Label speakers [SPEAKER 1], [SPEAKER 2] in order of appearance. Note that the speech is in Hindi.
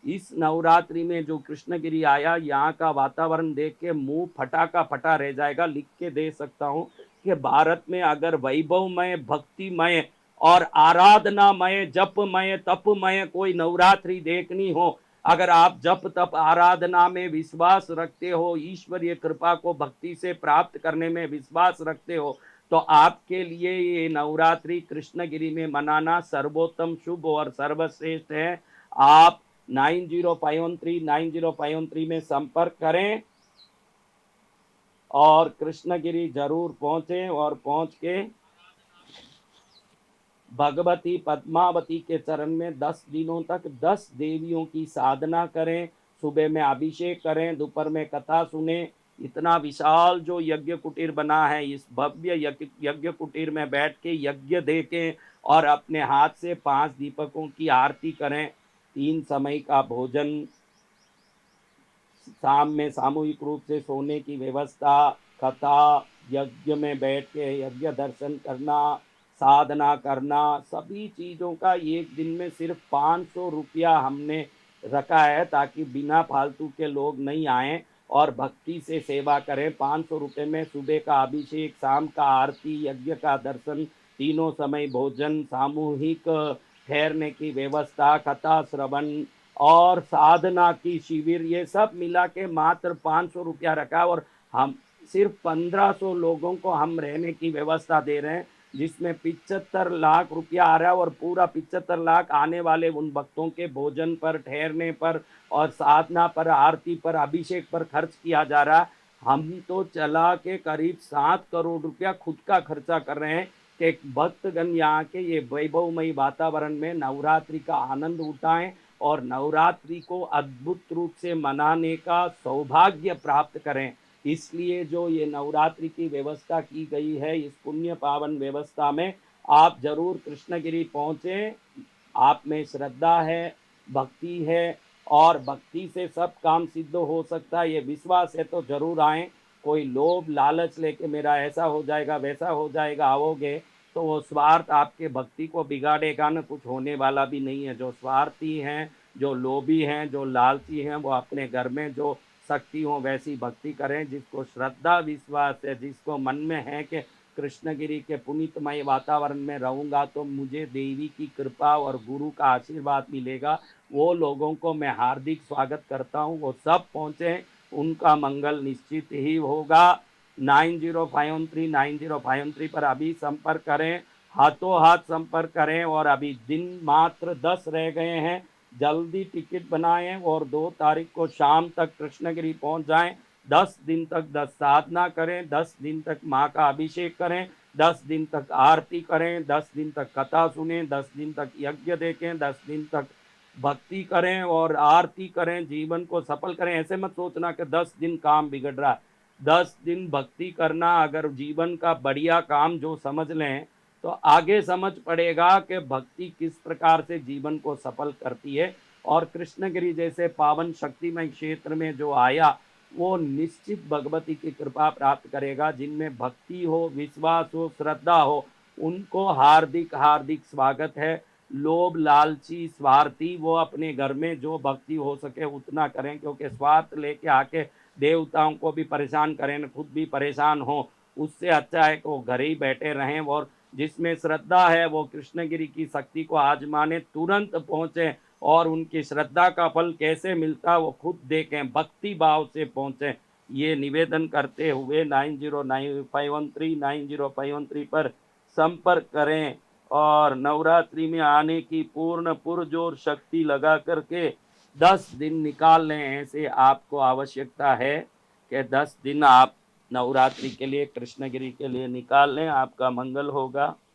[SPEAKER 1] इस नवरात्रि में जो कृष्णगिरी आया, यहाँ का वातावरण देख के मुंह फटा का फटा रह जाएगा। लिख के दे सकता हूँ कि भारत में अगर वैभवमय, भक्तिमय और आराधनामय, जपमय, तपमय कोई नवरात्रि देखनी हो, अगर आप जप तप आराधना में विश्वास रखते हो, ईश्वरीय कृपा को भक्ति से प्राप्त करने में विश्वास रखते हो, तो आपके लिए ये नवरात्रि कृष्णगिरी में मनाना सर्वोत्तम, शुभ और सर्वश्रेष्ठ है। आप 9051390513 में संपर्क करें और कृष्णगिरी जरूर पहुंचे और पहुंच के भगवती पद्मावती के चरण में 10 दिनों तक 10 देवियों की साधना करें। सुबह में अभिषेक करें, दोपहर में कथा सुने। इतना विशाल जो यज्ञ कुटीर बना है, इस भव्य यज्ञ कुटीर में बैठ के यज्ञ देखें और अपने हाथ से 5 दीपकों की आरती करें। 3 समय का भोजन, शाम में सामूहिक रूप से सोने की व्यवस्था, कथा, यज्ञ में बैठ के यज्ञ दर्शन करना, साधना करना, सभी चीज़ों का एक दिन में सिर्फ 500 रुपया हमने रखा है, ताकि बिना फालतू के लोग नहीं आए और भक्ति से सेवा करें। 500 रुपये में सुबह का अभिषेक, शाम का आरती, यज्ञ का दर्शन, तीनों समय भोजन, सामूहिक ठहरने की व्यवस्था, कथा श्रवण और साधना की शिविर, ये सब मिला के मात्र 500 रुपया रखा। और हम सिर्फ 1500 लोगों को हम रहने की व्यवस्था दे रहे हैं, जिसमें 75 लाख रुपया आ रहा है और पूरा 75 लाख आने वाले उन भक्तों के भोजन पर, ठहरने पर और साधना पर, आरती पर, अभिषेक पर खर्च किया जा रहा है। हम तो चला के करीब 7 करोड़ रुपया खुद का खर्चा कर रहे हैं कि भक्तगण यहाँ के ये वैभवमयी वातावरण में नवरात्रि का आनंद उठाएं और नवरात्रि को अद्भुत रूप से मनाने का सौभाग्य प्राप्त करें। इसलिए जो ये नवरात्रि की व्यवस्था की गई है, इस पुण्य पावन व्यवस्था में आप जरूर कृष्णगिरी पहुँचें। आप में श्रद्धा है, भक्ति है और भक्ति से सब काम सिद्ध हो सकता है, ये विश्वास है तो जरूर आएँ। कोई लोभ लालच लेके मेरा ऐसा हो जाएगा, वैसा हो जाएगा आओगे, तो वो स्वार्थ आपके भक्ति को बिगाड़ेगा ना, कुछ होने वाला भी नहीं है। जो स्वार्थी हैं, जो लोभी हैं, जो लालची हैं, वो अपने घर में जो शक्ति हो वैसी भक्ति करें। जिसको श्रद्धा विश्वास है, जिसको मन में है कि कृष्णगिरी के पुनीतमय वातावरण में रहूँगा तो मुझे देवी की कृपा और गुरु का आशीर्वाद मिलेगा, वो लोगों को मैं हार्दिक स्वागत करता हूँ। वो सब पहुँचें, उनका मंगल निश्चित ही होगा। 9051390513 पर अभी संपर्क करें, हाथों हाथ संपर्क करें। और अभी दिन मात्र 10 रह गए हैं, जल्दी टिकट बनाएं और 2 तारीख को शाम तक कृष्णगिरी पहुंच जाएं। 10 दिन तक 10 साधना करें, 10 दिन तक माँ का अभिषेक करें, 10 दिन तक आरती करें, 10 दिन तक कथा सुने, 10 दिन तक यज्ञ देखें, 10 दिन तक भक्ति करें और आरती करें, जीवन को सफल करें। ऐसे मत सोचना कि 10 दिन काम बिगड़ रहा है। 10 दिन भक्ति करना, अगर जीवन का बढ़िया काम जो समझ लें, तो आगे समझ पड़ेगा कि भक्ति किस प्रकार से जीवन को सफल करती है। और कृष्णगिरी जैसे पावन शक्तिमय क्षेत्र में जो आया, वो निश्चित भगवती की कृपा प्राप्त करेगा। जिनमें भक्ति हो, विश्वास हो, श्रद्धा हो, उनको हार्दिक हार्दिक स्वागत है। लोभ लालची स्वार्थी वो अपने घर में जो भक्ति हो सके उतना करें, क्योंकि स्वार्थ लेके आके देवताओं को भी परेशान करें, खुद भी परेशान हो, उससे अच्छा है कि वो घर ही बैठे रहें। और जिसमें श्रद्धा है वो कृष्णगिरी की शक्ति को आजमाने तुरंत पहुँचें और उनकी श्रद्धा का फल कैसे मिलता है वो खुद देखें, भक्ति भाव से पहुँचें। ये निवेदन करते हुए 909513 पर संपर्क करें और नवरात्रि में आने की पूर्ण पुरजोर शक्ति लगा करके 10 दिन निकाल लें। ऐसे आपको आवश्यकता है कि 10 दिन आप नवरात्रि के लिए, कृष्णगिरी के लिए निकाल लें, आपका मंगल होगा।